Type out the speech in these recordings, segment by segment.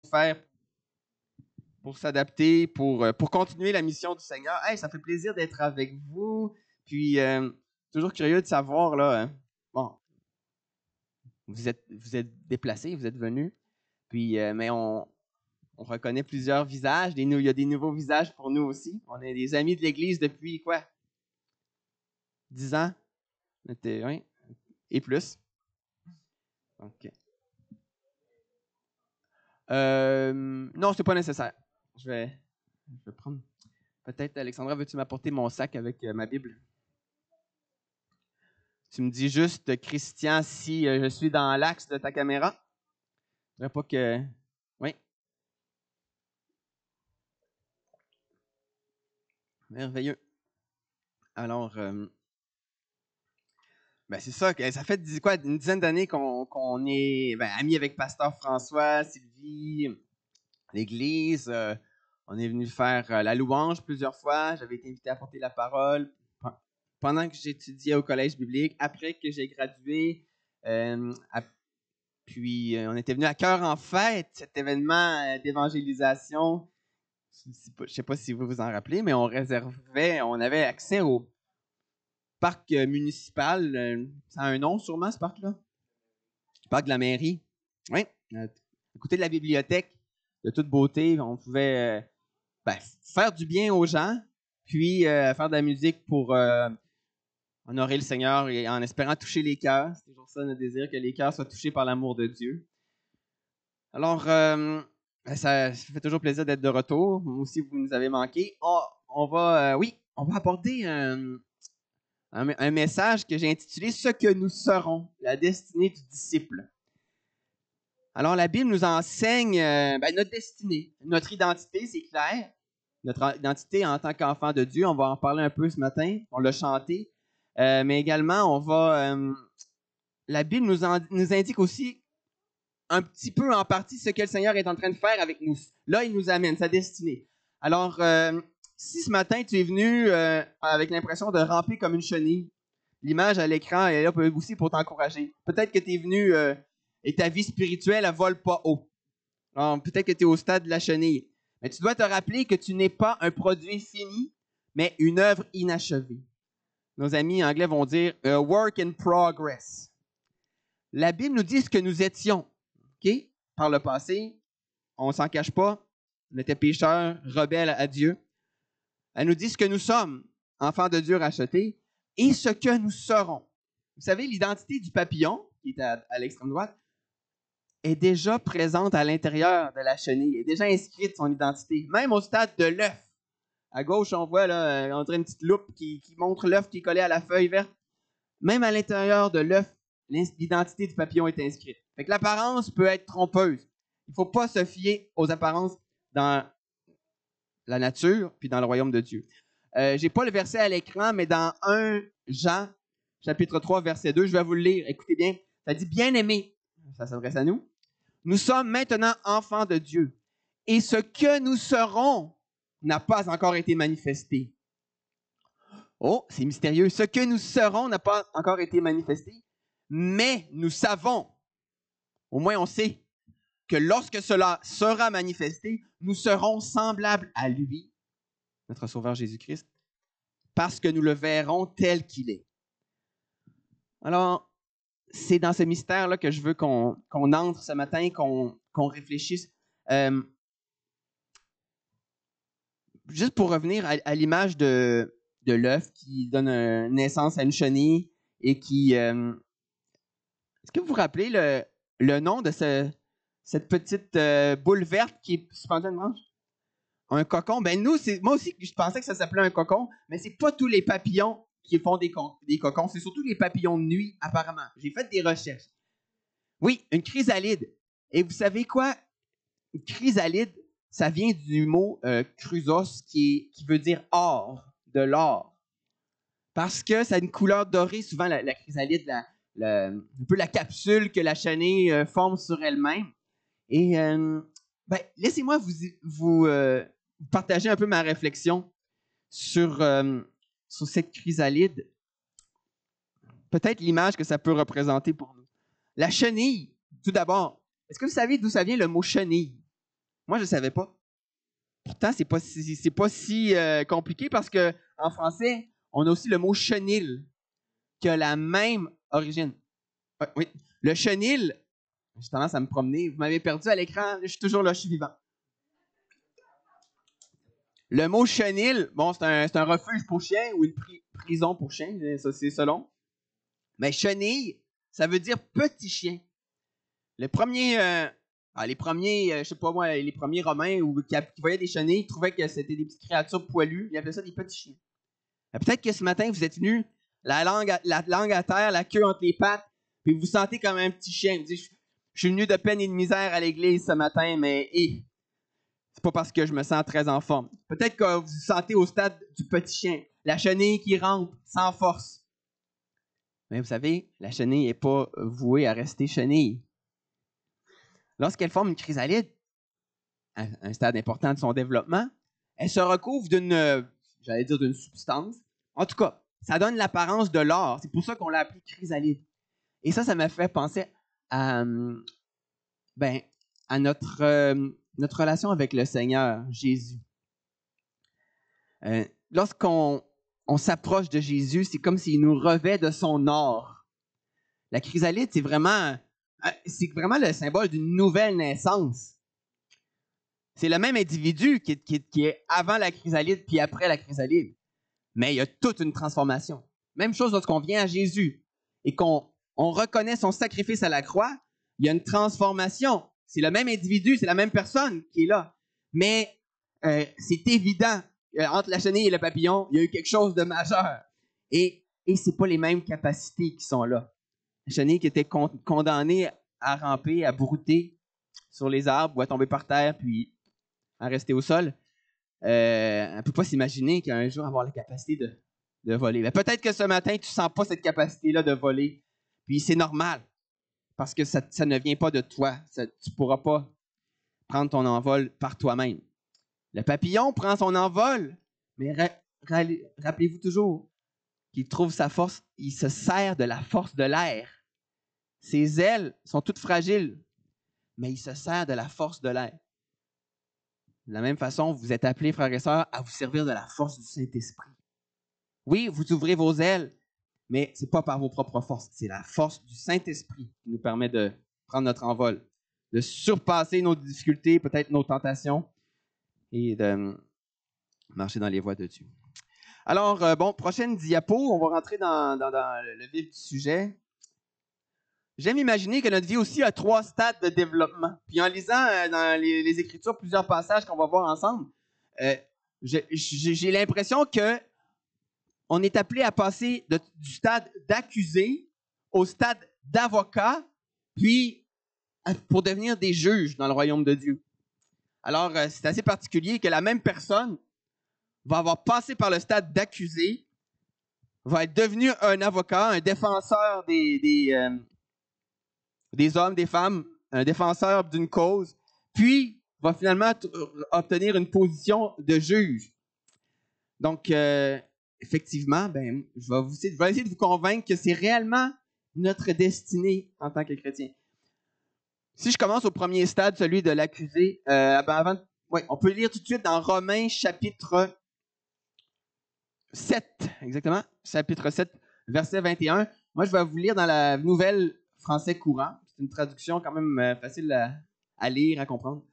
faire pour s'adapter, pour continuer la mission du Seigneur. Hey, ça fait plaisir d'être avec vous. Puis, toujours curieux de savoir, là, bon, vous êtes déplacés, vous êtes venus. Puis, mais on reconnaît plusieurs visages. Il y a des nouveaux visages pour nous aussi. On est des amis de l'Église depuis quoi? 10 ans? Oui, et plus. OK. Non, c'est pas nécessaire. Je vais prendre. Peut-être, Alexandra, veux-tu m'apporter mon sac avec ma Bible? Tu me dis juste, Christian, si je suis dans l'axe de ta caméra. Je ne voudrais pas que. Oui. Merveilleux. Alors, c'est ça. Ça fait quoi, une dizaine d'années qu'on est amis avec Pasteur François, Sylvie, l'Église. On est venu faire la louange plusieurs fois. J'avais été invité à porter la parole pendant que j'étudiais au collège biblique, après que j'ai gradué. Puis, on était venu à Cœur en Fête, cet événement d'évangélisation. Je ne sais pas si vous vous en rappelez, mais on avait accès au parc municipal. Ça a un nom sûrement, ce parc-là? Le parc de la mairie. Oui, à côté de la bibliothèque, de toute beauté. On pouvait faire du bien aux gens, puis faire de la musique pour honorer le Seigneur et en espérant toucher les cœurs. C'est toujours ça notre désir, que les cœurs soient touchés par l'amour de Dieu. Alors, ça fait toujours plaisir d'être de retour. Moi aussi, vous nous avez manqué. On va aborder un message que j'ai intitulé « Ce que nous serons, la destinée du disciple ». Alors, la Bible nous enseigne notre destinée, notre identité, c'est clair. Notre identité en tant qu'enfant de Dieu, on va en parler un peu ce matin, on l'a chanté. Mais également, la Bible nous indique aussi un petit peu en partie ce que le Seigneur est en train de faire avec nous. Là, il nous amène sa destinée. Alors, si ce matin, tu es venu avec l'impression de ramper comme une chenille, l'image à l'écran est là aussi pour t'encourager. Peut-être que tu es venu et ta vie spirituelle, elle vole pas haut. Alors, peut-être que tu es au stade de la chenille. Mais tu dois te rappeler que tu n'es pas un produit fini, mais une œuvre inachevée. Nos amis anglais vont dire « a work in progress ». La Bible nous dit ce que nous étions. Okay? Par le passé, on ne s'en cache pas, on était pécheurs, rebelles à Dieu. Elle nous dit ce que nous sommes, enfants de Dieu rachetés, et ce que nous serons. Vous savez, l'identité du papillon, qui est à l'extrême droite, est déjà présente à l'intérieur de la chenille, est déjà inscrite son identité, même au stade de l'œuf. À gauche, on voit là, on dirait une petite loupe qui montre l'œuf qui est collé à la feuille verte. Même à l'intérieur de l'œuf, l'identité du papillon est inscrite. Fait que l'apparence peut être trompeuse. Il ne faut pas se fier aux apparences dans la nature puis dans le royaume de Dieu. Je n'ai pas le verset à l'écran, mais dans 1 Jean, chapitre 3, verset 2, je vais vous le lire. Écoutez bien. Ça dit « Bien-aimés », ça s'adresse à nous, « nous sommes maintenant enfants de Dieu, et ce que nous serons n'a pas encore été manifesté. » Oh, c'est mystérieux. Ce que nous serons n'a pas encore été manifesté, mais nous savons, au moins on sait, que lorsque cela sera manifesté, nous serons semblables à lui, notre Sauveur Jésus-Christ, parce que nous le verrons tel qu'il est. Alors, c'est dans ce mystère-là que je veux qu'on entre ce matin, qu'on réfléchisse. Juste pour revenir à l'image de l'œuf qui donne naissance à une chenille et qui... est-ce que vous vous rappelez le nom de cette petite boule verte qui est suspendue à une branche? Un cocon. Ben nous, moi aussi, je pensais que ça s'appelait un cocon, mais c'est pas tous les papillons qui font des cocons. C'est surtout les papillons de nuit, apparemment. J'ai fait des recherches. Oui, une chrysalide. Et vous savez quoi? Une chrysalide, ça vient du mot chrysos, qui veut dire or, de l'or. Parce que ça a une couleur dorée. Souvent, la chrysalide, un peu la capsule que la chenille forme sur elle-même. Et laissez-moi vous partager un peu ma réflexion sur cette chrysalide. Peut-être l'image que ça peut représenter pour nous. La chenille, tout d'abord. Est-ce que vous savez d'où ça vient le mot chenille? Moi, je ne savais pas. Pourtant, c'est pas si compliqué parce que en français, on a aussi le mot chenil qui a la même origine. Oui. Le chenil, j'ai tendance à me promener. Vous m'avez perdu à l'écran, je suis toujours là, je suis vivant. Le mot chenil, bon, c'est un refuge pour chiens ou une prison pour chiens, ça c'est selon. Mais chenille, ça veut dire petit chien. Les premiers, je sais pas moi, les premiers Romains qui voyaient des chenilles, ils trouvaient que c'était des petites créatures poilues. Ils appelaient ça des petits chiens. Peut-être que ce matin, vous êtes venus, la langue à terre, la queue entre les pattes, puis vous vous sentez comme un petit chien. Vous dites, je suis venu de peine et de misère à l'église ce matin, mais c'est pas parce que je me sens très en forme. Peut-être que vous vous sentez au stade du petit chien, la chenille qui rampe sans force. Mais vous savez, la chenille n'est pas vouée à rester chenille. Lorsqu'elle forme une chrysalide, à un stade important de son développement, elle se recouvre d'une substance. En tout cas, ça donne l'apparence de l'or. C'est pour ça qu'on l'a appelée chrysalide. Et ça m'a fait penser à notre relation avec le Seigneur Jésus. Lorsqu'on s'approche de Jésus, c'est comme s'il nous revêt de son or. La chrysalide, c'est vraiment le symbole d'une nouvelle naissance. C'est le même individu qui est avant la chrysalide puis après la chrysalide. Mais il y a toute une transformation. Même chose lorsqu'on vient à Jésus et qu'on reconnaît son sacrifice à la croix, il y a une transformation. C'est le même individu, c'est la même personne qui est là. Mais c'est évident, entre la chenille et le papillon, il y a eu quelque chose de majeur. Et ce n'est pas les mêmes capacités qui sont là. La chenille qui était condamnée à ramper, à brouter sur les arbres ou à tomber par terre, puis à rester au sol, elle ne peut pas s'imaginer qu'un jour avoir la capacité de voler. Mais peut-être que ce matin, tu ne sens pas cette capacité-là de voler. Puis c'est normal, parce que ça ne vient pas de toi. Tu ne pourras pas prendre ton envol par toi-même. Le papillon prend son envol, mais rappelez-vous toujours qu'il trouve sa force, il se sert de la force de l'air. Ses ailes sont toutes fragiles, mais il se sert de la force de l'air. De la même façon, vous êtes appelés, frères et sœurs, à vous servir de la force du Saint-Esprit. Oui, vous ouvrez vos ailes, mais ce n'est pas par vos propres forces. C'est la force du Saint-Esprit qui nous permet de prendre notre envol, de surpasser nos difficultés, peut-être nos tentations, et de marcher dans les voies de Dieu. Alors, prochaine diapo, on va rentrer dans le vif du sujet. J'aime imaginer que notre vie aussi a 3 stades de développement. Puis en lisant dans les Écritures plusieurs passages qu'on va voir ensemble, j'ai l'impression que on est appelé à passer du stade d'accusé au stade d'avocat, puis pour devenir des juges dans le royaume de Dieu. Alors, c'est assez particulier que la même personne va avoir passé par le stade d'accusé, va être devenu un avocat, un défenseur des hommes, des femmes, un défenseur d'une cause, puis va finalement obtenir une position de juge. Donc, effectivement, je vais essayer de vous convaincre que c'est réellement notre destinée en tant que chrétien. Si je commence au premier stade, celui de l'accusé, on peut lire tout de suite dans Romains chapitre 7, exactement, chapitre 7, verset 21. Moi, je vais vous lire dans la Nouvelle Français courant. C'est une traduction quand même facile à lire, à comprendre.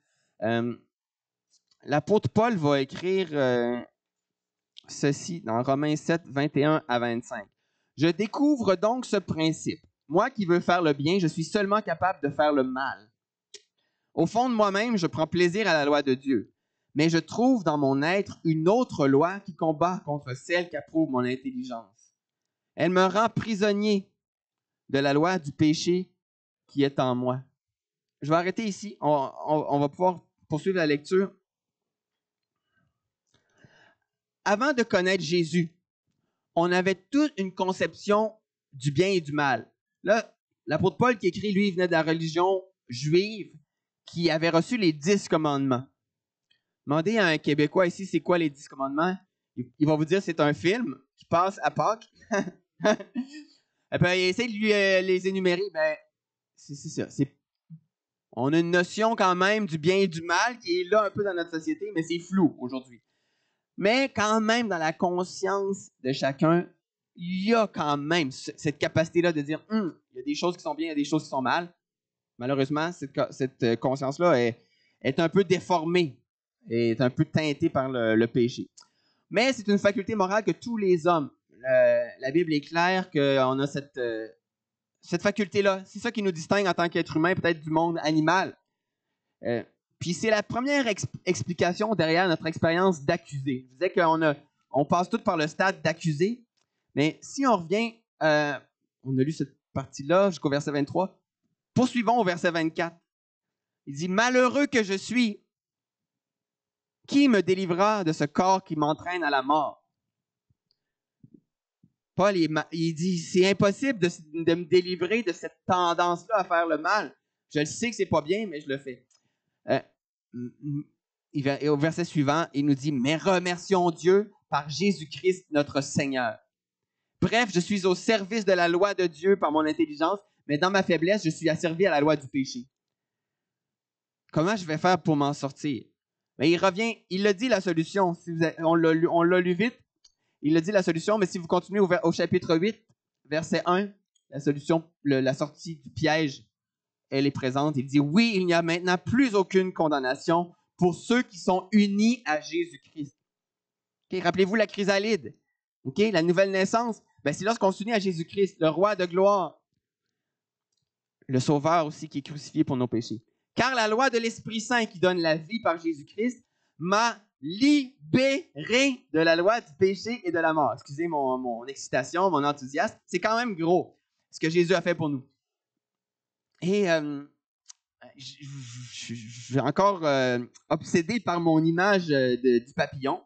L'apôtre Paul va écrire ceci dans Romains 7, 21 à 25. « Je découvre donc ce principe. Moi qui veux faire le bien, je suis seulement capable de faire le mal. Au fond de moi-même, je prends plaisir à la loi de Dieu. Mais je trouve dans mon être une autre loi qui combat contre celle qu'approuve mon intelligence. Elle me rend prisonnier de la loi du péché qui est en moi. » Je vais arrêter ici. On va pouvoir poursuivre la lecture. Avant de connaître Jésus, on avait toute une conception du bien et du mal. Là, l'apôtre Paul qui écrit, lui, il venait de la religion juive qui avait reçu les 10 commandements. Demandez à un Québécois ici, c'est quoi les 10 commandements? Il va vous dire c'est un film qui passe à Pâques. Et puis, il essaie de lui les énumérer. C'est ça. On a une notion quand même du bien et du mal qui est là un peu dans notre société, mais c'est flou aujourd'hui. Mais quand même, dans la conscience de chacun, il y a quand même cette capacité-là de dire il y a des choses qui sont bien, il y a des choses qui sont mal. Malheureusement, cette conscience-là est un peu déformée, est un peu teintée par le péché. Mais c'est une faculté morale que tous les hommes, la Bible est claire qu'on a cette faculté-là. C'est ça qui nous distingue en tant qu'être humain, peut-être du monde animal. Puis c'est la première explication derrière notre expérience d'accusé. Je disais qu'on passe tout par le stade d'accusé, mais si on revient, on a lu cette partie-là jusqu'au verset 23, poursuivons au verset 24. Il dit « Malheureux que je suis, qui me délivrera de ce corps qui m'entraîne à la mort? » Paul, il dit « C'est impossible de me délivrer de cette tendance-là à faire le mal. Je le sais que c'est pas bien, mais je le fais. » Et au verset suivant, il nous dit « Mais remercions Dieu par Jésus-Christ notre Seigneur. Bref, je suis au service de la loi de Dieu par mon intelligence, mais dans ma faiblesse, je suis asservi à la loi du péché. Comment je vais faire pour m'en sortir? » Mais il revient, il a dit la solution. On l'a lu vite. Il a dit la solution, mais si vous continuez au chapitre 8, verset 1, la solution, la sortie du piège, elle est présente. Il dit « Oui, il n'y a maintenant plus aucune condamnation pour ceux qui sont unis à Jésus-Christ. » Okay, rappelez-vous la chrysalide. Okay, la nouvelle naissance, c'est lorsqu'on s'unit à Jésus-Christ, le roi de gloire, le sauveur aussi qui est crucifié pour nos péchés. Car la loi de l'Esprit Saint qui donne la vie par Jésus-Christ m'a libéré de la loi du péché et de la mort. Excusez mon excitation, mon enthousiasme. C'est quand même gros ce que Jésus a fait pour nous. Et je suis encore obsédé par mon image du papillon.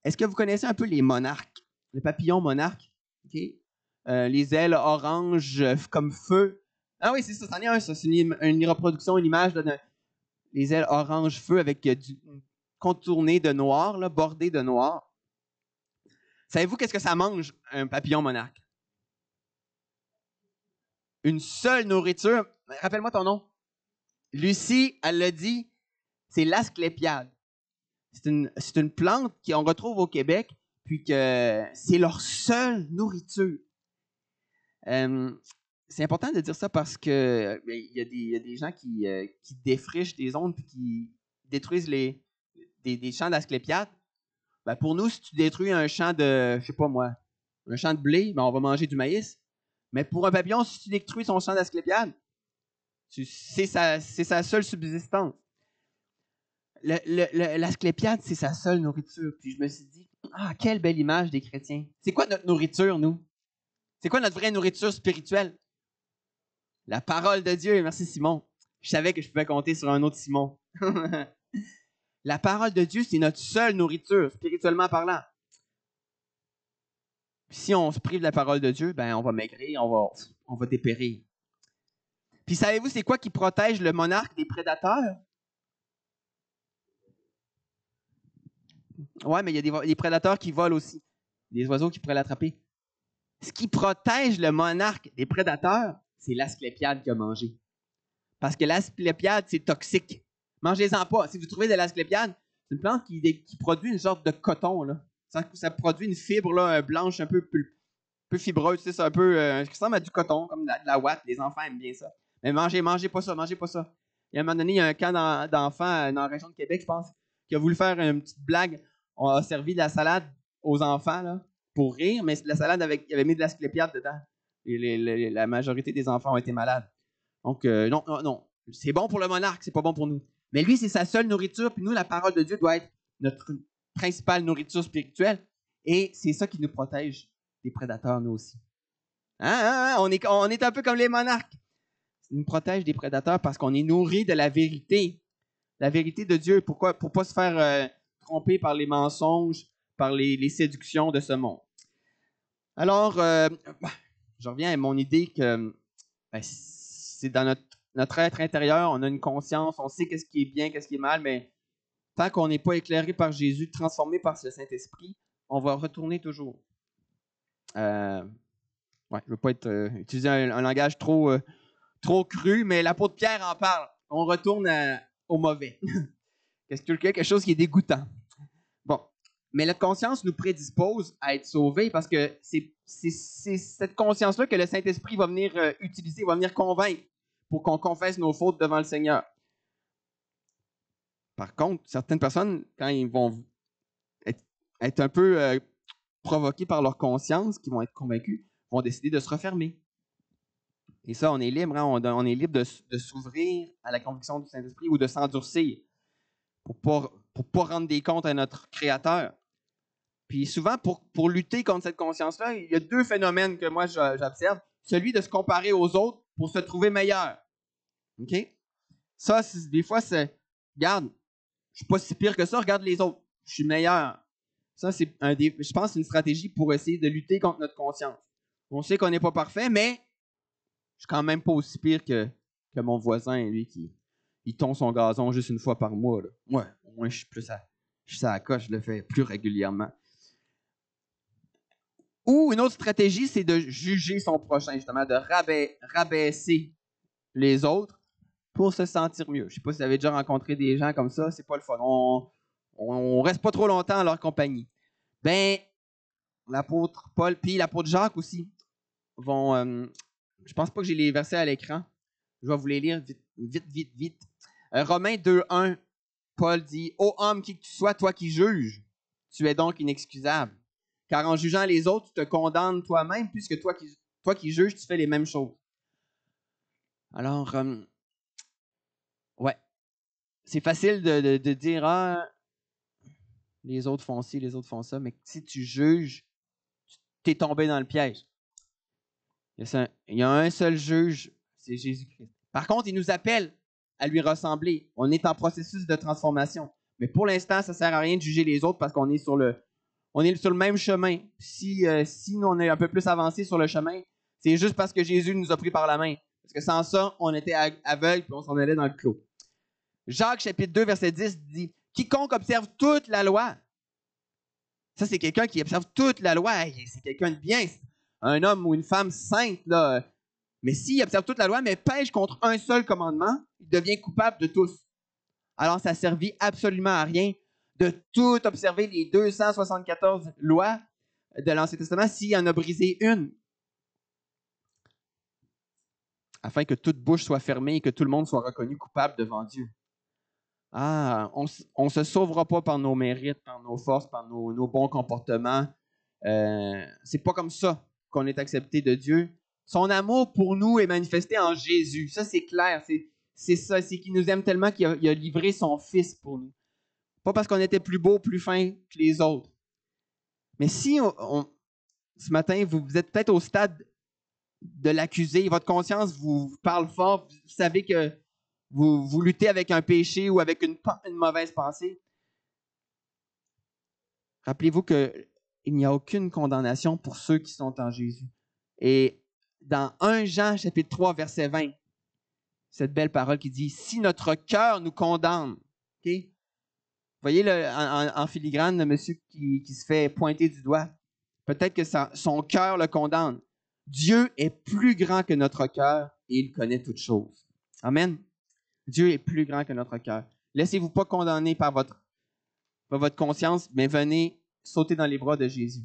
Est-ce que vous connaissez un peu les monarques? Le papillon monarque? Okay. Les ailes oranges comme feu. Ah oui, c'est ça, c'en est un, ça. C'est une reproduction, une image de les ailes orange feu avec contourné de noir, là, bordé de noir. Savez-vous qu'est-ce que ça mange, un papillon monarque? Une seule nourriture. Rappelle-moi ton nom. Lucie, elle l'a dit, c'est l'asclépiade. C'est une plante qu'on retrouve au Québec, puis que c'est leur seule nourriture. C'est important de dire ça parce que il y a des gens qui défrichent des zones puis qui détruisent des champs d'asclépiades. Pour nous, si tu détruis un champ de, je sais pas moi, un champ de blé, on va manger du maïs. Mais pour un papillon, si tu détruis son champ d'asclépiades, c'est sa seule subsistance. L'asclépiade, c'est sa seule nourriture. Puis je me suis dit, quelle belle image des chrétiens. C'est quoi notre nourriture, nous? C'est quoi notre vraie nourriture spirituelle? La parole de Dieu. Merci, Simon. Je savais que je pouvais compter sur un autre Simon. La parole de Dieu, c'est notre seule nourriture, spirituellement parlant. Puis si on se prive de la parole de Dieu, on va maigrir, on va dépérir. Puis savez-vous, c'est quoi qui protège le monarque des prédateurs? Ouais, mais il y a des prédateurs qui volent aussi. Des oiseaux qui pourraient l'attraper. Ce qui protège le monarque des prédateurs, c'est l'asclépiade qu'il a mangé. Parce que l'asclépiade, c'est toxique. Mangez-en pas. Si vous trouvez de l'asclépiade, c'est une plante qui produit une sorte de coton. Là. Ça produit une fibre là, blanche un peu fibreuse. C'est un peu qui ressemble à du coton, comme de la ouate. Les enfants aiment bien ça. Mais mangez pas ça, mangez pas ça. Et à un moment donné, il y a un camp d'enfants dans la région de Québec, je pense, qui a voulu faire une petite blague. On a servi de la salade aux enfants là, pour rire, mais la salade il avait mis de l'asclépiade dedans. Et la majorité des enfants ont été malades. Donc, non. C'est bon pour le monarque, c'est pas bon pour nous. Mais lui, c'est sa seule nourriture, puis nous, la parole de Dieu doit être notre principale nourriture spirituelle. Et c'est ça qui nous protège des prédateurs, nous aussi. On est un peu comme les monarques. Ça nous protège des prédateurs parce qu'on est nourri de la vérité. La vérité de Dieu. Pourquoi? Pour ne pas se faire tromper par les mensonges, par les séductions de ce monde. Alors, je reviens à mon idée que c'est dans notre être intérieur, on a une conscience, on sait qu'est-ce qui est bien, qu'est-ce qui est mal, mais tant qu'on n'est pas éclairé par Jésus, transformé par ce Saint-Esprit, on va retourner toujours. Je ne veux pas utiliser un langage trop cru, mais l'apôtre Pierre en parle. on retourne au mauvais. Quelque chose qui est dégoûtant. Bon. Mais notre conscience nous prédispose à être sauvés parce que c'est cette conscience-là que le Saint-Esprit va venir utiliser, va venir convaincre pour qu'on confesse nos fautes devant le Seigneur. Par contre, certaines personnes, quand ils vont être un peu provoqués par leur conscience, qui vont être convaincus, vont décider de se refermer. Et ça, on est libre, hein? On est libre de s'ouvrir à la conviction du Saint-Esprit ou de s'endurcir pour pas rendre des comptes à notre Créateur. Puis souvent, pour lutter contre cette conscience-là, il y a deux phénomènes que moi j'observe. Celui de se comparer aux autres pour se trouver meilleur. OK? Ça, des fois, c'est regarde, je suis pas si pire que ça, regarde les autres. Je suis meilleur. Ça, c'est je pense, une stratégie pour essayer de lutter contre notre conscience. On sait qu'on n'est pas parfait, mais je suis quand même pas aussi pire que mon voisin, lui, il tond son gazon juste une fois par mois. Là. Moi, au moins, je suis à la coche, je le fais plus régulièrement. Ou une autre stratégie, c'est de juger son prochain, justement, de rabaisser les autres pour se sentir mieux. Je ne sais pas si vous avez déjà rencontré des gens comme ça, c'est pas le fun. On reste pas trop longtemps en leur compagnie. Ben, l'apôtre Paul, puis l'apôtre Jacques aussi, vont... je pense pas que j'ai les versets à l'écran. Je vais vous les lire vite. Romains 2:1, Paul dit « Ô homme qui que tu sois, toi qui juges, tu es donc inexcusable. Car en jugeant les autres, tu te condamnes toi-même, puisque toi qui juges, tu fais les mêmes choses. » Alors, ouais, c'est facile de dire « Ah, les autres font ci, les autres font ça », mais si tu juges, tu es tombé dans le piège. Il y a un seul juge, c'est Jésus-Christ. Par contre, il nous appelle à lui ressembler. On est en processus de transformation. Mais pour l'instant, ça ne sert à rien de juger les autres parce qu'on est sur le même chemin. Si nous, on est un peu plus avancé sur le chemin, c'est juste parce que Jésus nous a pris par la main. Parce que sans ça, on était aveugles et on s'en allait dans le clos. Jacques, chapitre 2, verset 10, dit « Quiconque observe toute la loi. » Ça, c'est quelqu'un qui observe toute la loi. C'est quelqu'un de bien. Un homme ou une femme sainte, là. Mais s'il observe toute la loi, mais pêche contre un seul commandement, il devient coupable de tous. Alors, ça ne servit absolument à rien de tout observer les 274 lois de l'Ancien Testament s'il en a brisé une. Afin que toute bouche soit fermée et que tout le monde soit reconnu coupable devant Dieu. Ah, on ne se sauvera pas par nos mérites, par nos forces, par nos bons comportements. C'est pas comme ça qu'on est accepté de Dieu. Son amour pour nous est manifesté en Jésus. Ça, c'est clair. C'est ça. C'est qu'il nous aime tellement qu'il a livré son Fils pour nous. Pas parce qu'on était plus beau, plus fin que les autres. Mais si ce matin, vous êtes peut-être au stade de l'accuser, votre conscience vous parle fort, vous savez que vous luttez avec un péché ou avec une mauvaise pensée, rappelez-vous qu'il n'y a aucune condamnation pour ceux qui sont en Jésus. Et dans 1 Jean, chapitre 3, verset 20, cette belle parole qui dit « Si notre cœur nous condamne, okay? » Vous voyez en filigrane le monsieur qui se fait pointer du doigt. Peut-être que son cœur le condamne. Dieu est plus grand que notre cœur et il connaît toutes choses. Amen. Dieu est plus grand que notre cœur. Laissez-vous pas condamner par votre conscience, mais venez sauter dans les bras de Jésus.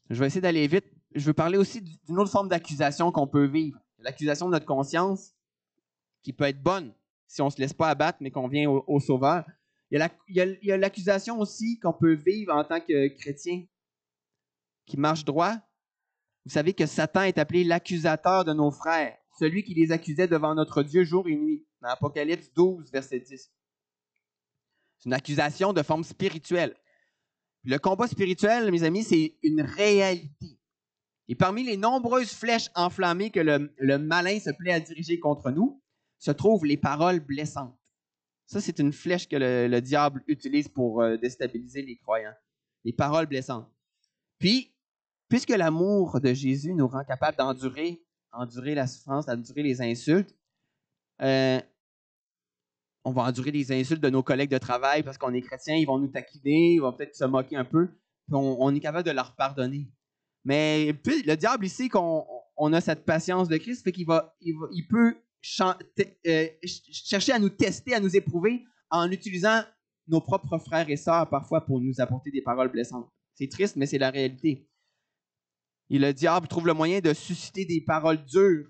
Je vais essayer d'aller vite. Je veux parler aussi d'une autre forme d'accusation qu'on peut vivre. L'accusation de notre conscience, qui peut être bonne si on ne se laisse pas abattre, mais qu'on vient au Sauveur. Il y a l'accusation aussi qu'on peut vivre en tant que chrétien qui marche droit. Vous savez que Satan est appelé l'accusateur de nos frères, celui qui les accusait devant notre Dieu jour et nuit, dans Apocalypse 12, verset 10. C'est une accusation de forme spirituelle. Le combat spirituel, mes amis, c'est une réalité. Et parmi les nombreuses flèches enflammées que le malin se plaît à diriger contre nous, se trouvent les paroles blessantes. Ça, c'est une flèche que le diable utilise pour déstabiliser les croyants. Les paroles blessantes. Puis, puisque l'amour de Jésus nous rend capables d'endurer la souffrance, d'endurer les insultes, on va endurer les insultes de nos collègues de travail parce qu'on est chrétien, ils vont nous taquiner, ils vont peut-être se moquer un peu, puis on est capable de leur pardonner. Mais puis, le diable, il sait qu'on a cette patience de Christ, fait qu'il peut chercher à nous tester, à nous éprouver en utilisant nos propres frères et sœurs parfois pour nous apporter des paroles blessantes. C'est triste, mais c'est la réalité. Et le diable trouve le moyen de susciter des paroles dures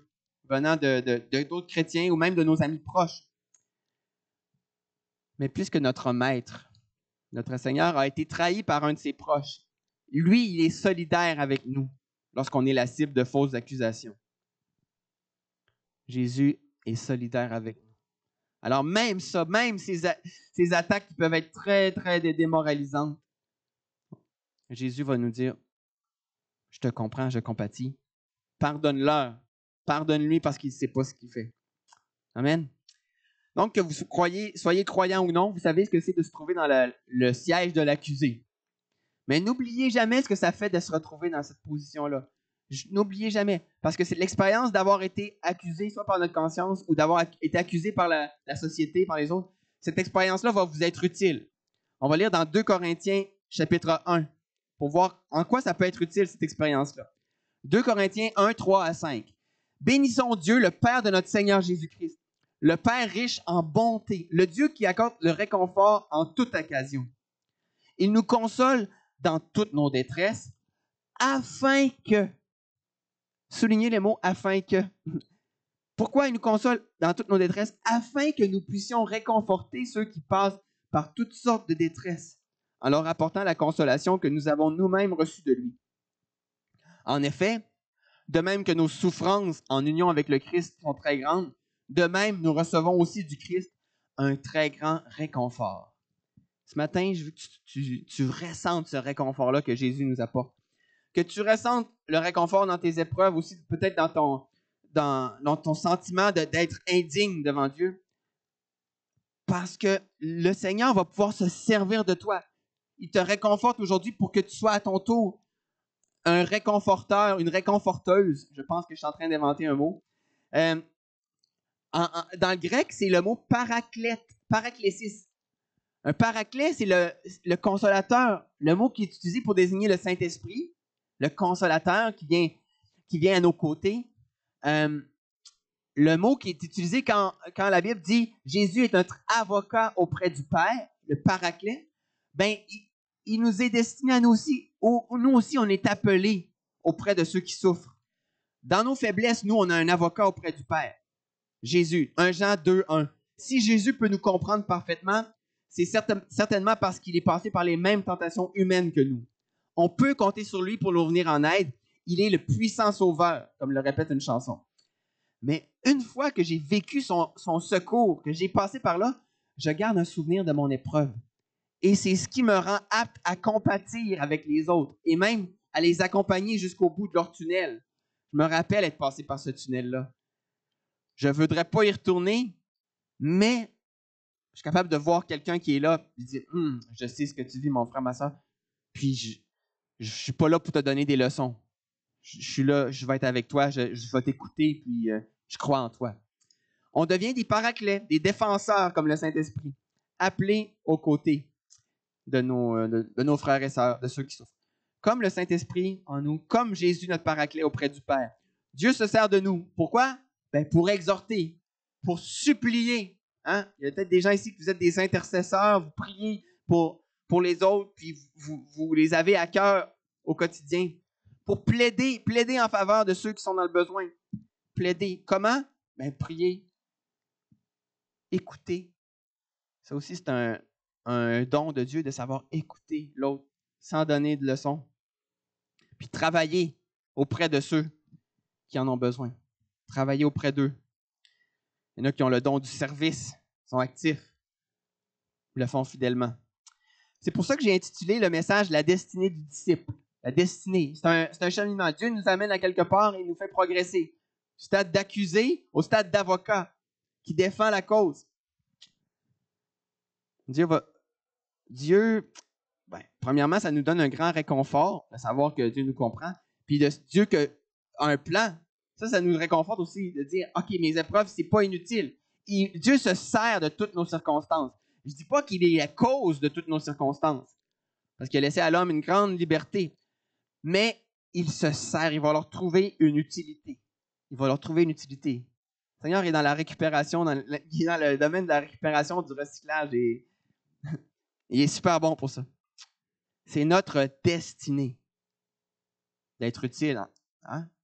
venant d'autres chrétiens ou même de nos amis proches. Mais puisque notre maître, notre Seigneur, a été trahi par un de ses proches, lui, il est solidaire avec nous lorsqu'on est la cible de fausses accusations. Jésus est solidaire avec nous. Alors même ça, même ces attaques qui peuvent être très, très démoralisantes, Jésus va nous dire, je te comprends, je compatis. Pardonne-leur. Pardonne-lui parce qu'il ne sait pas ce qu'il fait. Amen. Donc, que vous soyez croyant ou non, vous savez ce que c'est de se trouver dans le siège de l'accusé. Mais n'oubliez jamais ce que ça fait de se retrouver dans cette position-là. N'oubliez jamais, parce que c'est l'expérience d'avoir été accusé, soit par notre conscience ou d'avoir été accusé par la société, par les autres. Cette expérience-là va vous être utile. On va lire dans 2 Corinthiens, chapitre 1, pour voir en quoi ça peut être utile, cette expérience-là. 2 Corinthiens 1, 3 à 5. Bénissons Dieu, le Père de notre Seigneur Jésus-Christ, le Père riche en bonté, le Dieu qui accorde le réconfort en toute occasion. Il nous console dans toutes nos détresses, afin que, soulignez les mots « afin que ». Pourquoi il nous console dans toutes nos détresses? Afin que nous puissions réconforter ceux qui passent par toutes sortes de détresses, en leur apportant la consolation que nous avons nous-mêmes reçue de lui. En effet, de même que nos souffrances en union avec le Christ sont très grandes, de même nous recevons aussi du Christ un très grand réconfort. Ce matin, je veux que tu ressentes ce réconfort-là que Jésus nous apporte. Que tu ressentes le réconfort dans tes épreuves, aussi peut-être dans ton sentiment d'être indigne devant Dieu. Parce que le Seigneur va pouvoir se servir de toi. Il te réconforte aujourd'hui pour que tu sois à ton tour un réconforteur, une réconforteuse. Je pense que je suis en train d'inventer un mot. Dans le grec, c'est le mot paraclète, paraklésis. Un paraclet, c'est le consolateur, le mot qui est utilisé pour désigner le Saint-Esprit, le consolateur qui vient à nos côtés. Le mot qui est utilisé quand la Bible dit « Jésus est notre avocat auprès du Père », le paraclet, ben, il nous est destiné à nous aussi. Nous aussi, on est appelés auprès de ceux qui souffrent. Dans nos faiblesses, nous, on a un avocat auprès du Père. Jésus, 1 Jean 2, 1. Si Jésus peut nous comprendre parfaitement, c'est certainement parce qu'il est passé par les mêmes tentations humaines que nous. On peut compter sur lui pour nous venir en aide. Il est le puissant sauveur, comme le répète une chanson. Mais une fois que j'ai vécu son secours, que j'ai passé par là, je garde un souvenir de mon épreuve. Et c'est ce qui me rend apte à compatir avec les autres et même à les accompagner jusqu'au bout de leur tunnel. Je me rappelle être passé par ce tunnel-là. Je ne voudrais pas y retourner, mais je suis capable de voir quelqu'un qui est là et dire « Je sais ce que tu vis, mon frère, ma soeur, puis je ne suis pas là pour te donner des leçons. Je suis là, je vais être avec toi, je vais t'écouter, puis je crois en toi. » On devient des paraclets, des défenseurs comme le Saint-Esprit, appelés aux côtés de nos frères et sœurs, de ceux qui souffrent. Comme le Saint-Esprit en nous, comme Jésus, notre paraclet auprès du Père. Dieu se sert de nous. Pourquoi? Ben, pour exhorter, pour supplier. Hein? Il y a peut-être des gens ici qui vous êtes des intercesseurs, vous priez pour les autres, puis vous les avez à cœur au quotidien. Pour plaider en faveur de ceux qui sont dans le besoin. Plaider. Comment? Ben, prier. Écouter. Ça aussi, c'est un don de Dieu de savoir écouter l'autre sans donner de leçons. Puis travailler auprès de ceux qui en ont besoin. Travailler auprès d'eux. Il y en a qui ont le don du service, sont actifs, le font fidèlement. C'est pour ça que j'ai intitulé le message « La destinée du disciple ». La destinée, c'est un cheminement. Dieu nous amène à quelque part et nous fait progresser. Du stade d'accusé au stade d'avocat qui défend la cause. Dieu, premièrement, ça nous donne un grand réconfort de savoir que Dieu nous comprend. Puis Dieu a un plan. Ça nous réconforte aussi de dire, OK, mes épreuves, c'est pas inutile. Dieu se sert de toutes nos circonstances. Je dis pas qu'il est la cause de toutes nos circonstances, parce qu'il a laissé à l'homme une grande liberté. Mais il se sert, il va leur trouver une utilité. Il va leur trouver une utilité. Le Seigneur est dans la récupération, il est dans le domaine de la récupération, du recyclage, et il est super bon pour ça. C'est notre destinée d'être utile,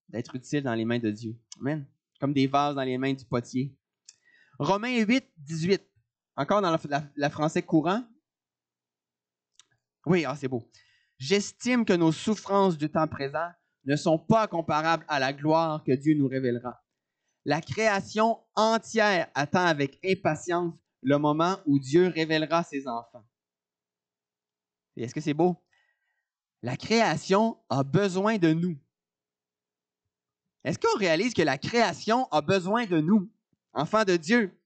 d'être utile dans les mains de Dieu. Amen. Comme des vases dans les mains du potier. Romains 8, 18. Encore dans la français courant. Oui, c'est beau. J'estime que nos souffrances du temps présent ne sont pas comparables à la gloire que Dieu nous révélera. La création entière attend avec impatience le moment où Dieu révélera ses enfants. Et est-ce que c'est beau? La création a besoin de nous. Est-ce qu'on réalise que la création a besoin de nous, enfants de Dieu?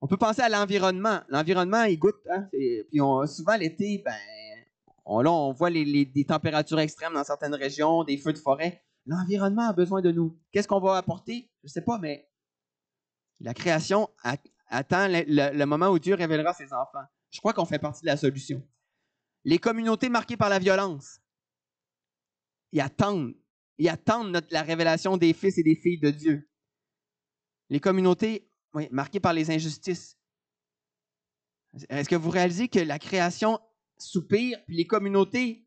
On peut penser à l'environnement. L'environnement, il goûte. Puis souvent, l'été, on voit des températures extrêmes dans certaines régions, des feux de forêt. L'environnement a besoin de nous. Qu'est-ce qu'on va apporter? Je ne sais pas, mais la création attend le moment où Dieu révélera ses enfants. Je crois qu'on fait partie de la solution. Les communautés marquées par la violence, ils attendent la révélation des fils et des filles de Dieu. Les communautés marquées par les injustices. Est-ce que vous réalisez que la création soupire, puis les communautés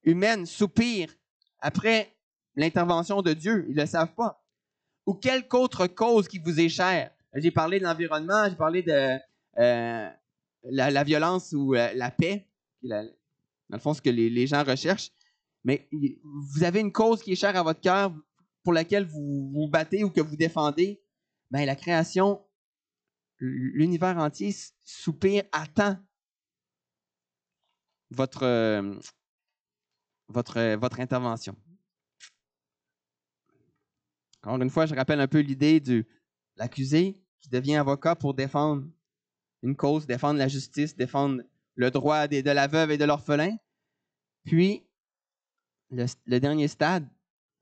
humaines soupirent après l'intervention de Dieu? Ils ne le savent pas. Ou quelque autre cause qui vous est chère? J'ai parlé de l'environnement, j'ai parlé de la violence ou la paix, dans le fond, ce que les gens recherchent. Mais vous avez une cause qui est chère à votre cœur, pour laquelle vous vous battez ou que vous défendez. Bien, la création, l'univers entier soupire, attend votre intervention. Encore une fois, je rappelle un peu l'idée de l'accusé qui devient avocat pour défendre une cause, défendre la justice, défendre le droit de la veuve et de l'orphelin. Puis, le dernier stade,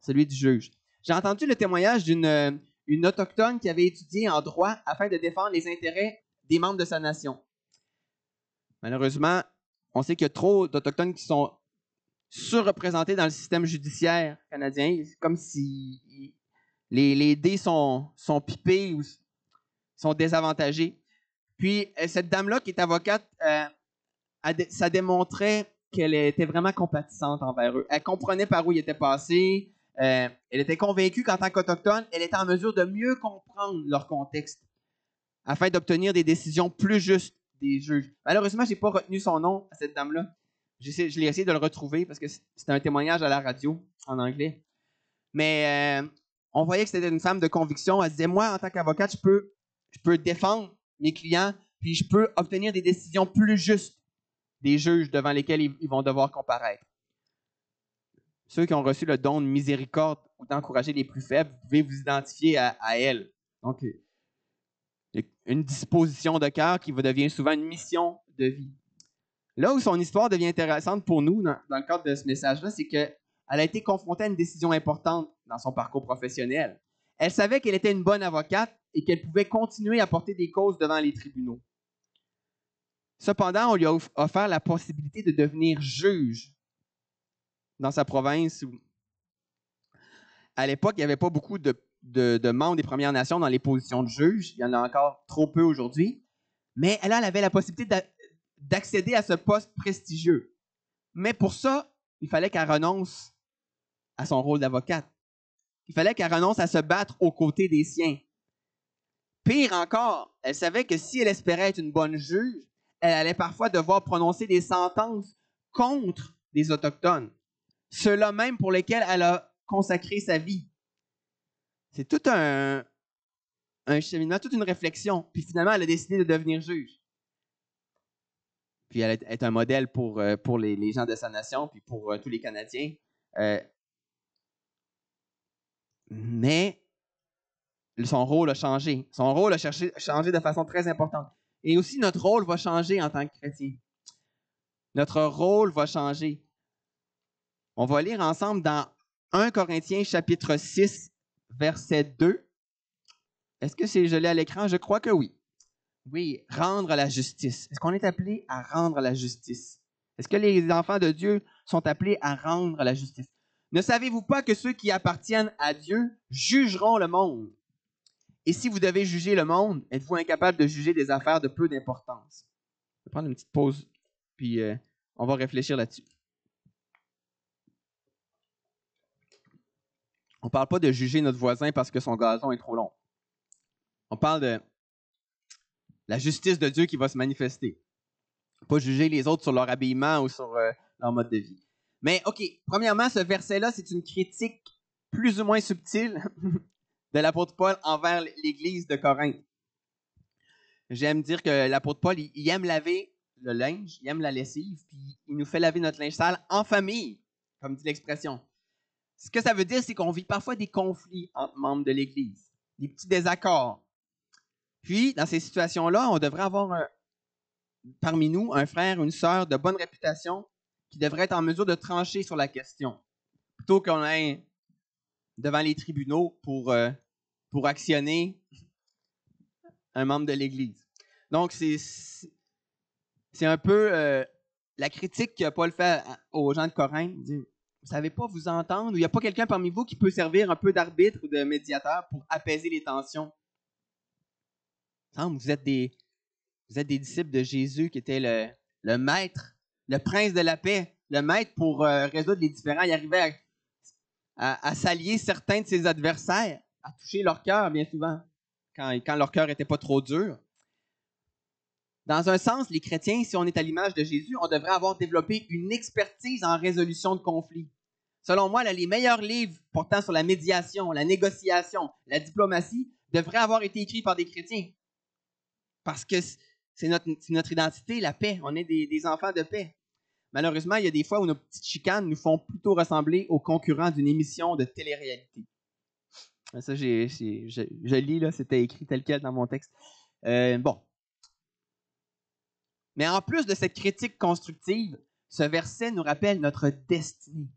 celui du juge. J'ai entendu le témoignage d'une autochtone qui avait étudié en droit afin de défendre les intérêts des membres de sa nation. Malheureusement, on sait qu'il y a trop d'Autochtones qui sont surreprésentés dans le système judiciaire canadien. C'est comme si les dés sont pipés ou sont désavantagés. Puis, cette dame-là, qui est avocate, ça démontrait qu'elle était vraiment compatissante envers eux. Elle comprenait par où ils étaient passés. Elle était convaincue qu'en tant qu'Autochtone, elle était en mesure de mieux comprendre leur contexte afin d'obtenir des décisions plus justes des juges. Malheureusement, je n'ai pas retenu son nom à cette dame-là. Je l'ai essayé de le retrouver parce que c'était un témoignage à la radio en anglais. Mais on voyait que c'était une femme de conviction. Elle disait, moi, en tant qu'avocate, je peux défendre mes clients, puis je peux obtenir des décisions plus justes des juges devant lesquels ils vont devoir comparaître. Ceux qui ont reçu le don de miséricorde ou d'encourager les plus faibles, vous pouvez vous identifier à elle. Donc, une disposition de cœur qui devient souvent une mission de vie. Là où son histoire devient intéressante pour nous, dans le cadre de ce message-là, c'est qu'elle a été confrontée à une décision importante dans son parcours professionnel. Elle savait qu'elle était une bonne avocate et qu'elle pouvait continuer à porter des causes devant les tribunaux. Cependant, on lui a offert la possibilité de devenir juge dans sa province. À l'époque, il n'y avait pas beaucoup de membres des Premières Nations dans les positions de juge. Il y en a encore trop peu aujourd'hui. Mais elle avait la possibilité d'accéder à ce poste prestigieux. Mais pour ça, il fallait qu'elle renonce à son rôle d'avocate. Il fallait qu'elle renonce à se battre aux côtés des siens. Pire encore, elle savait que si elle espérait être une bonne juge, elle allait parfois devoir prononcer des sentences contre des Autochtones. Ceux-là même pour lesquels elle a consacré sa vie. C'est tout un cheminement, toute une réflexion. Puis finalement, elle a décidé de devenir juge. Puis elle est un modèle pour les gens de sa nation, puis pour tous les Canadiens. Mais son rôle a changé. Son rôle a changé de façon très importante. Et aussi, notre rôle va changer en tant que chrétien. Notre rôle va changer. On va lire ensemble dans 1 Corinthiens chapitre 6, verset 2. Est-ce que c'est gelé à l'écran? Je crois que oui. Oui, rendre la justice. Est-ce qu'on est appelé à rendre la justice? Est-ce que les enfants de Dieu sont appelés à rendre la justice? Ne savez-vous pas que ceux qui appartiennent à Dieu jugeront le monde? Et si vous devez juger le monde, êtes-vous incapable de juger des affaires de peu d'importance? Je vais prendre une petite pause, puis on va réfléchir là-dessus. On ne parle pas de juger notre voisin parce que son gazon est trop long. On parle de la justice de Dieu qui va se manifester. Pas juger les autres sur leur habillement ou sur leur mode de vie. Mais OK, premièrement, ce verset-là, c'est une critique plus ou moins subtile de l'apôtre Paul envers l'Église de Corinthe. J'aime dire que l'apôtre Paul, il aime laver le linge, il aime la lessive, puis il nous fait laver notre linge sale en famille, comme dit l'expression. Ce que ça veut dire, c'est qu'on vit parfois des conflits entre membres de l'Église, des petits désaccords. Puis, dans ces situations-là, on devrait avoir parmi nous un frère ou une sœur de bonne réputation qui devrait être en mesure de trancher sur la question, plutôt qu'on aille devant les tribunaux pour actionner un membre de l'Église. Donc, c'est un peu la critique que Paul fait aux gens de Corinthe. Il dit, vous ne savez pas vous entendre, ou il n'y a pas quelqu'un parmi vous qui peut servir un peu d'arbitre ou de médiateur pour apaiser les tensions. Vous êtes des disciples de Jésus qui était le maître, le prince de la paix, le maître pour résoudre les différends. Il arrivait à s'allier certains de ses adversaires, à toucher leur cœur bien souvent, quand leur cœur n'était pas trop dur. Dans un sens, les chrétiens, si on est à l'image de Jésus, on devrait avoir développé une expertise en résolution de conflits. Selon moi, les meilleurs livres portant sur la médiation, la négociation, la diplomatie devraient avoir été écrits par des chrétiens. Parce que c'est notre identité, la paix. On est des enfants de paix. Malheureusement, il y a des fois où nos petites chicanes nous font plutôt ressembler aux concurrents d'une émission de télé-réalité. Ça, je lis, là, c'était écrit tel quel dans mon texte. Bon. Mais en plus de cette critique constructive, ce verset nous rappelle notre destinée.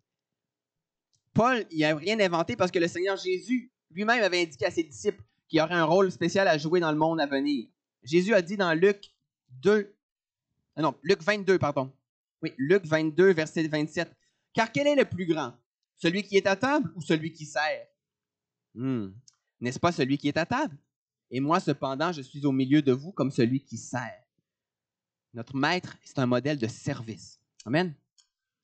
Paul, il n'a rien inventé parce que le Seigneur Jésus lui-même avait indiqué à ses disciples qu'il y aurait un rôle spécial à jouer dans le monde à venir. Jésus a dit dans Luc 22, pardon. Oui, Luc 22, verset 27. Car quel est le plus grand? Celui qui est à table ou celui qui sert? N'est-ce pas celui qui est à table? Et moi, cependant, je suis au milieu de vous comme celui qui sert. Notre maître, c'est un modèle de service. Amen.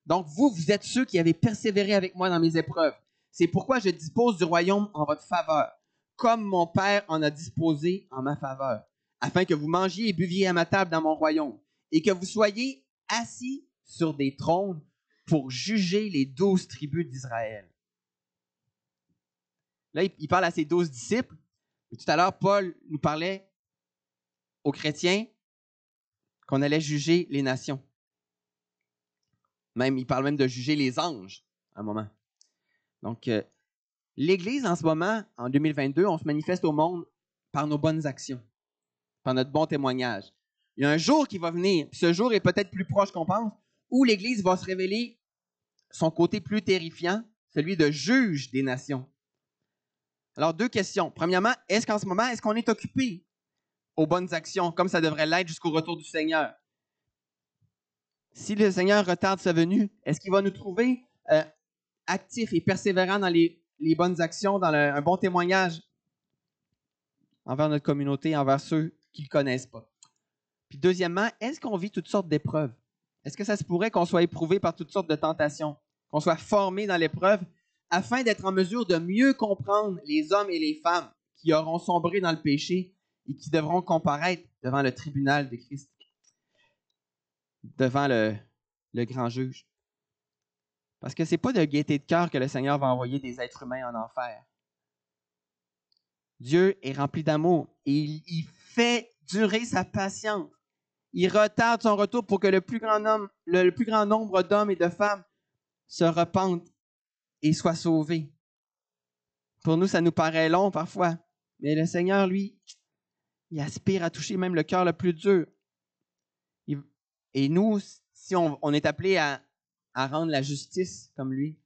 Donc, vous êtes ceux qui avez persévéré avec moi dans mes épreuves. C'est pourquoi je dispose du royaume en votre faveur, comme mon Père en a disposé en ma faveur, afin que vous mangiez et buviez à ma table dans mon royaume, et que vous soyez assis sur des trônes pour juger les 12 tribus d'Israël. Là, il parle à ses 12 disciples. Et tout à l'heure, Paul nous parlait aux chrétiens qu'on allait juger les nations. Il parle même de juger les anges à un moment. Donc, l'Église, en ce moment, en 2022, on se manifeste au monde par nos bonnes actions, par notre bon témoignage. Il y a un jour qui va venir, puis ce jour est peut-être plus proche qu'on pense, où l'Église va se révéler son côté plus terrifiant, celui de juge des nations. Alors, 2 questions. Premièrement, est-ce qu'en ce moment, est-ce qu'on est occupé aux bonnes actions, comme ça devrait l'être jusqu'au retour du Seigneur? Si le Seigneur retarde sa venue, est-ce qu'il va nous trouver actifs et persévérants dans les bonnes actions, dans un bon témoignage envers notre communauté, envers ceux qui ne le connaissent pas? Puis deuxièmement, est-ce qu'on vit toutes sortes d'épreuves? Est-ce que ça se pourrait qu'on soit éprouvé par toutes sortes de tentations, qu'on soit formé dans l'épreuve afin d'être en mesure de mieux comprendre les hommes et les femmes qui auront sombré dans le péché et qui devront comparaître devant le tribunal de Christ, devant le grand juge? Parce que ce n'est pas de gaieté de cœur que le Seigneur va envoyer des êtres humains en enfer. Dieu est rempli d'amour et il fait durer sa patience. Il retarde son retour pour que le plus grand nombre d'hommes et de femmes se repentent et soient sauvés. Pour nous, ça nous paraît long parfois, mais le Seigneur, lui, il aspire à toucher même le cœur le plus dur. Et nous, si on est appelé à rendre la justice comme lui,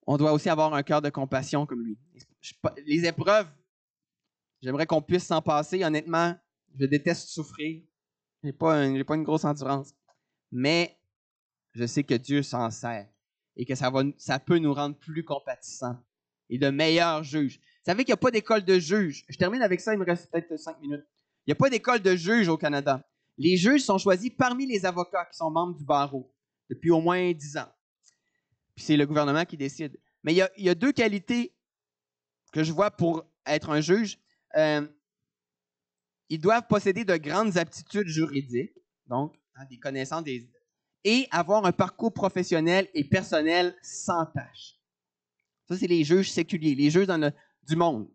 on doit aussi avoir un cœur de compassion comme lui. Les épreuves, j'aimerais qu'on puisse s'en passer. Honnêtement, je déteste souffrir. Je n'ai pas une grosse endurance. Mais je sais que Dieu s'en sert et que ça peut nous rendre plus compatissants et de meilleurs juges. Vous savez qu'il n'y a pas d'école de juges. Je termine avec ça, il me reste peut-être 5 minutes. Il n'y a pas d'école de juges au Canada. Les juges sont choisis parmi les avocats qui sont membres du barreau depuis au moins 10 ans. Puis c'est le gouvernement qui décide. Mais il y a 2 qualités que je vois pour être un juge. Ils doivent posséder de grandes aptitudes juridiques, donc des connaissances et avoir un parcours professionnel et personnel sans tâche. Ça, c'est les juges séculiers, les juges du monde.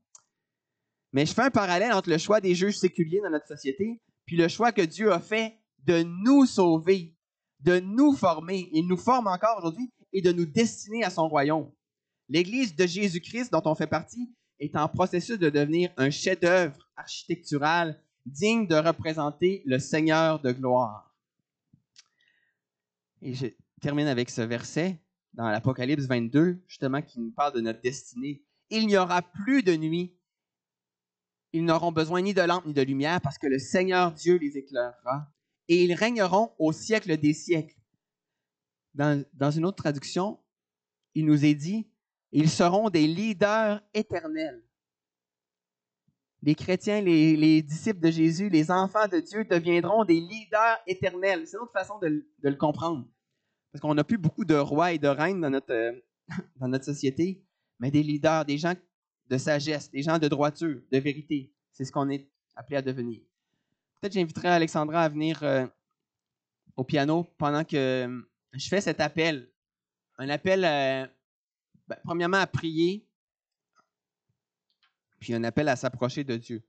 Mais je fais un parallèle entre le choix des juges séculiers dans notre société puis le choix que Dieu a fait de nous sauver, de nous former. Il nous forme encore aujourd'hui et de nous destiner à son royaume. L'Église de Jésus-Christ, dont on fait partie, est en processus de devenir un chef-d'œuvre architectural digne de représenter le Seigneur de gloire. Et je termine avec ce verset dans l'Apocalypse 22, justement, qui nous parle de notre destinée. Il n'y aura plus de nuit. Ils n'auront besoin ni de lampe ni de lumière parce que le Seigneur Dieu les éclairera et ils régneront au siècle des siècles. Dans une autre traduction, il nous est dit, ils seront des leaders éternels. Les chrétiens, les disciples de Jésus, les enfants de Dieu deviendront des leaders éternels. C'est une autre façon de le comprendre. Parce qu'on n'a plus beaucoup de rois et de reines dans notre société, mais des leaders, des gens de sagesse, des gens de droiture, de vérité. C'est ce qu'on est appelé à devenir. Peut-être que j'inviterai Alexandra à venir au piano pendant que je fais cet appel. Un appel, premièrement, à prier, puis un appel à s'approcher de Dieu.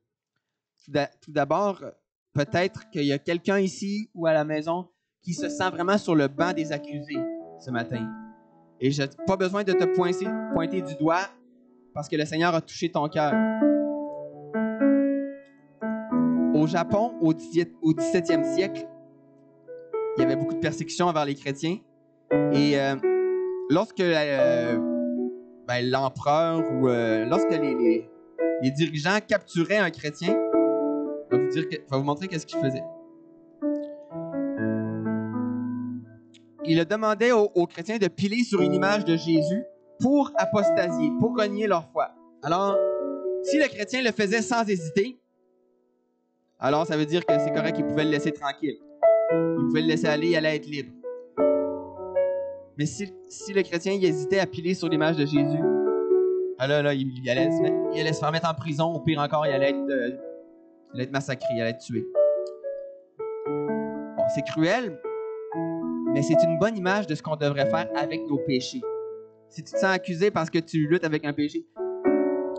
Tout d'abord, peut-être qu'il y a quelqu'un ici ou à la maison qui se sent vraiment sur le banc des accusés ce matin. Et je n'ai pas besoin de te pointer du doigt parce que le Seigneur a touché ton cœur. Au Japon, au 17e siècle, il y avait beaucoup de persécutions envers les chrétiens. Et lorsque l'empereur ou lorsque les dirigeants capturaient un chrétien, je vais vous montrer qu'est-ce qu'il faisait. Il demandait aux chrétiens de piler sur une image de Jésus pour apostasier, pour renier leur foi. Alors, si le chrétien le faisait sans hésiter, alors ça veut dire que c'est correct, il pouvait le laisser tranquille. Il pouvait le laisser aller, il allait être libre. Mais si le chrétien il hésitait à piler sur l'image de Jésus, il allait se faire mettre en prison, ou pire encore, il allait être massacré, il allait être tué. Bon, c'est cruel, mais c'est une bonne image de ce qu'on devrait faire avec nos péchés. Si tu te sens accusé parce que tu luttes avec un péché,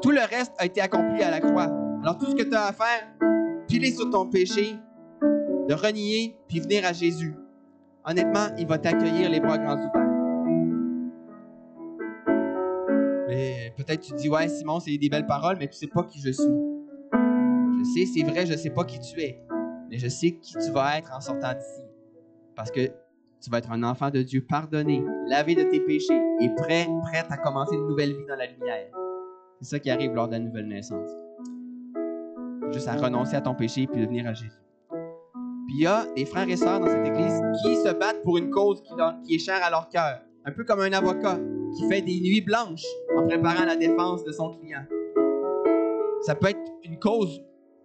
tout le reste a été accompli à la croix. Alors tout ce que tu as à faire, piler sur ton péché, de renier, puis venir à Jésus. Honnêtement, il va t'accueillir les bras grands ouverts. Mais peut-être tu te dis, ouais, Simon, c'est des belles paroles, mais tu sais pas qui je suis. Je sais, c'est vrai, je sais pas qui tu es, mais je sais qui tu vas être en sortant d'ici. Parce que tu vas être un enfant de Dieu pardonné, lavé de tes péchés et prête à commencer une nouvelle vie dans la lumière. C'est ça qui arrive lors de la nouvelle naissance. Juste à renoncer à ton péché puis de venir à Jésus. Puis il y a des frères et sœurs dans cette église qui se battent pour une cause qui est chère à leur cœur. Un peu comme un avocat qui fait des nuits blanches en préparant la défense de son client. Ça peut être une cause,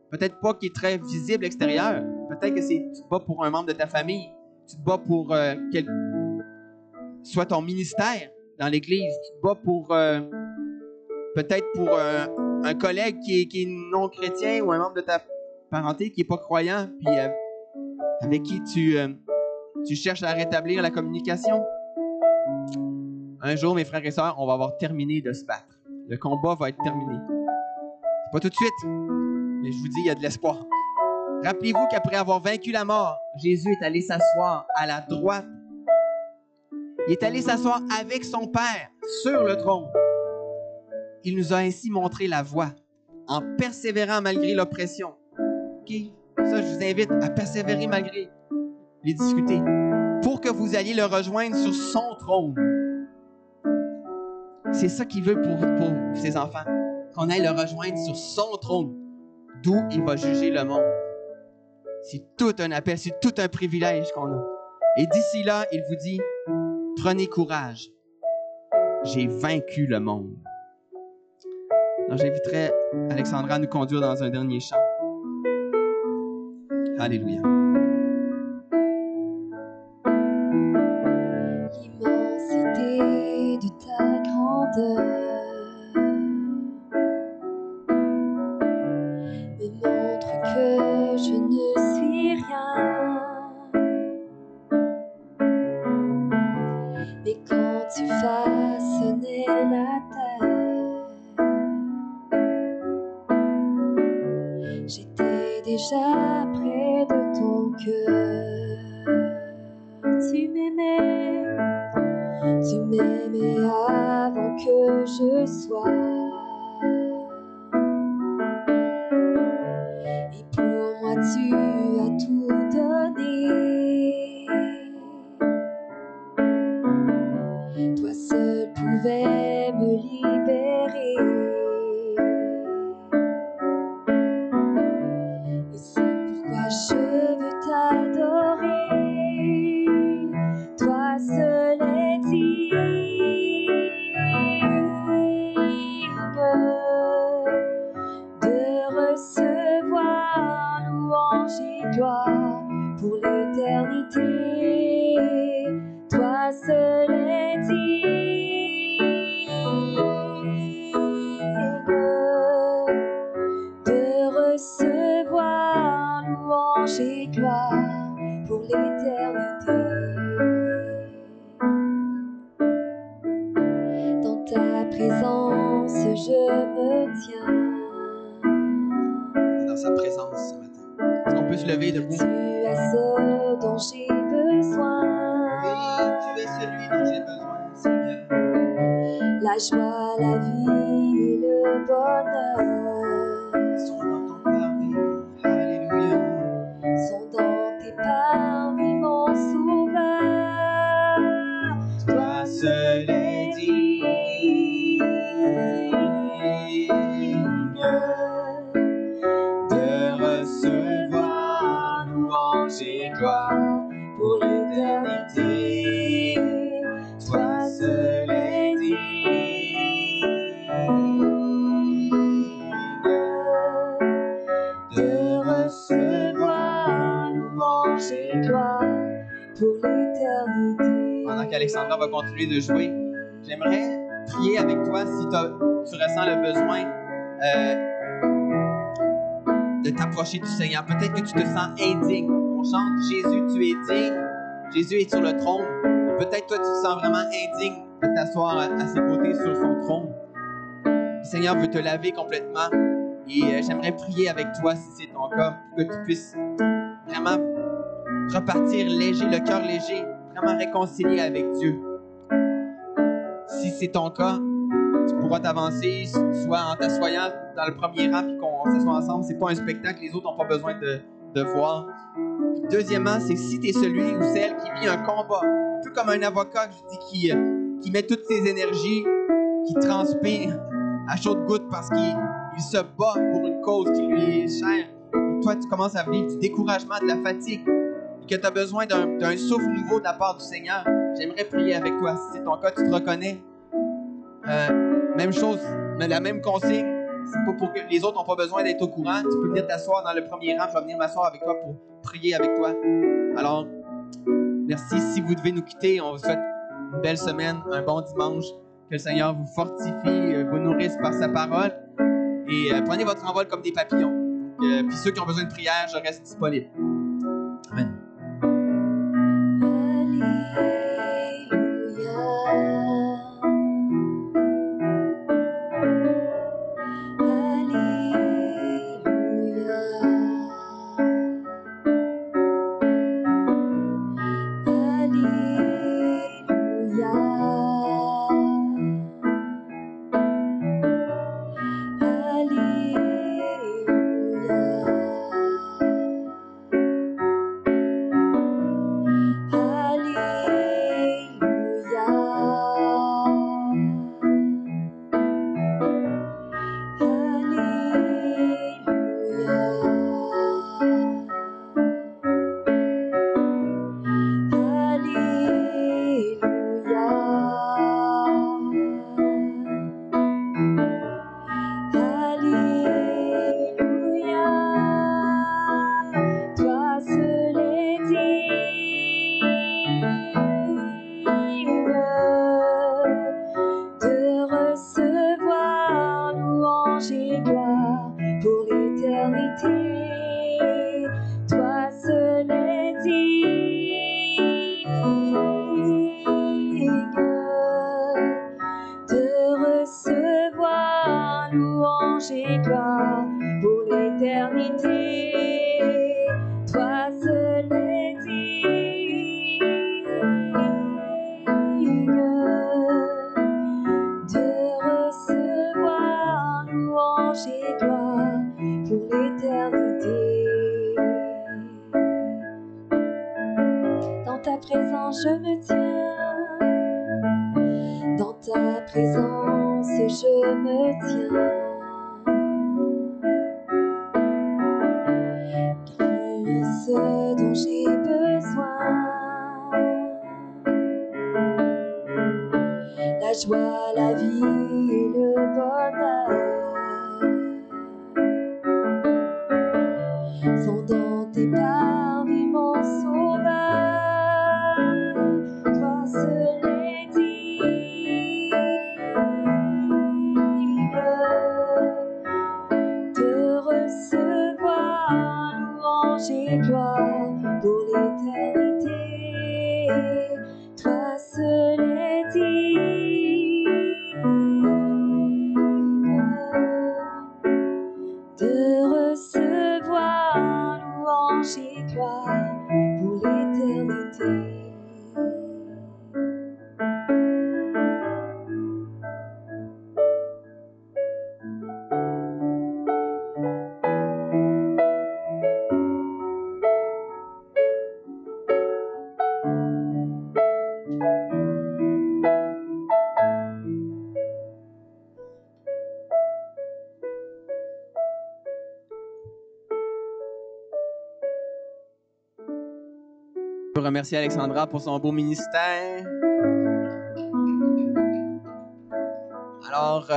peut-être pas qui est très visible extérieure. Peut-être que tu te bats pour un membre de ta famille. Tu te bats pour soit ton ministère dans l'église. Tu te bats pour peut-être pour un collègue qui est non chrétien ou un membre de ta parenté qui n'est pas croyant, puis avec qui tu cherches à rétablir la communication. Un jour, mes frères et sœurs, on va avoir terminé de se battre. Le combat va être terminé. C'est pas tout de suite, mais je vous dis, il y a de l'espoir. Rappelez-vous qu'après avoir vaincu la mort, Jésus est allé s'asseoir à la droite. Il est allé s'asseoir avec son Père sur le trône. Il nous a ainsi montré la voie en persévérant malgré l'oppression. OK? Ça, je vous invite à persévérer malgré les difficultés pour que vous alliez le rejoindre sur son trône. C'est ça qu'il veut pour ses enfants, qu'on aille le rejoindre sur son trône, d'où il va juger le monde. C'est tout un appel, c'est tout un privilège qu'on a. Et d'ici là, il vous dit, prenez courage. J'ai vaincu le monde. Alors, j'inviterai Alexandra à nous conduire dans un dernier chant. Alléluia. L'immensité de ta grandeur me montre que je ne suis rien. Mais quand tu façonnais la terre, j'étais déjà près de ton cœur. Tu m'aimais avant que je sois. Et pour moi tu as tout donné. Toi seul pouvais me libérer. Et c'est pourquoi je veux t'adorer. Toi seul est digne de recevoir louange et gloire pour l'éternité. Toi seul est digne de recevoir louange et gloire pour l'éternité. Dans ta présence, je me tiens. Dans sa présence ce matin. Est-ce qu'on peut se lever debout? Tu as ce dont j'ai besoin. Oui, tu es celui dont j'ai besoin, Seigneur. La joie, la vie et le bonheur Sont dans ton parvis, alléluia. sont dans tes parvis, mon sauveur. Toi seul est digne de recevoir louange et gloire pour l'éternité. Toi seul est digne de recevoir louange et gloire Pour l'éternité. Pendant qu'Alexandra va continuer de jouer, j'aimerais prier avec toi si tu ressens le besoin de t'approcher du Seigneur. Peut-être que tu te sens indigne. On chante « Jésus, tu es digne. Jésus est sur le trône. » Peut-être toi, tu te sens vraiment indigne de t'asseoir à ses côtés sur son trône. Le Seigneur veut te laver complètement. Et j'aimerais prier avec toi, si c'est ton cas, pour que tu puisses vraiment repartir léger, le cœur léger, vraiment réconcilié avec Dieu. Si c'est ton cas, tu pourras t'avancer, soit en t'assoyant dans le premier rang puis qu'on s'assoit ensemble. C'est pas un spectacle, les autres n'ont pas besoin de voir. Puis deuxièmement, c'est si tu es celui ou celle qui vit un combat, un peu comme un avocat, je dis, qui met toutes ses énergies, qui transpire à chaudes gouttes parce qu'il se bat pour une cause qui lui est chère. Et toi, tu commences à vivre du découragement, de la fatigue, et que tu as besoin d'un souffle nouveau de la part du Seigneur. J'aimerais prier avec toi. Si c'est ton cas, tu te reconnais. Même chose, mais la même consigne. C'est pas pour que les autres n'ont pas besoin d'être au courant. Tu peux venir t'asseoir dans le premier rang. Je vais venir m'asseoir avec toi pour prier avec toi. Alors, merci. Si vous devez nous quitter, on vous souhaite une belle semaine, un bon dimanche. Que le Seigneur vous fortifie, vous nourrisse par sa parole. Et prenez votre envol comme des papillons. Puis ceux qui ont besoin de prière, je reste disponible. Amen. ta présence, je me tiens. Dans ta présence, je me tiens. Qu'il ce dont j'ai besoin. La joie, la vie et le bonheur sont dans tes parvis, mon sauveur. Toi seul est digne de recevoir louange et gloire pour l'éternité. Toi seul est digne de recevoir louange et gloire pour l'éternité. Je veux remercier Alexandra pour son beau ministère. Alors,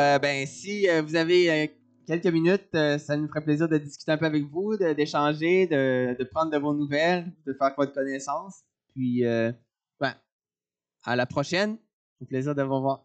si vous avez quelques minutes, ça nous ferait plaisir de discuter un peu avec vous, d'échanger, de prendre de vos nouvelles, de faire votre connaissance. Puis, à la prochaine. Au plaisir de vous voir.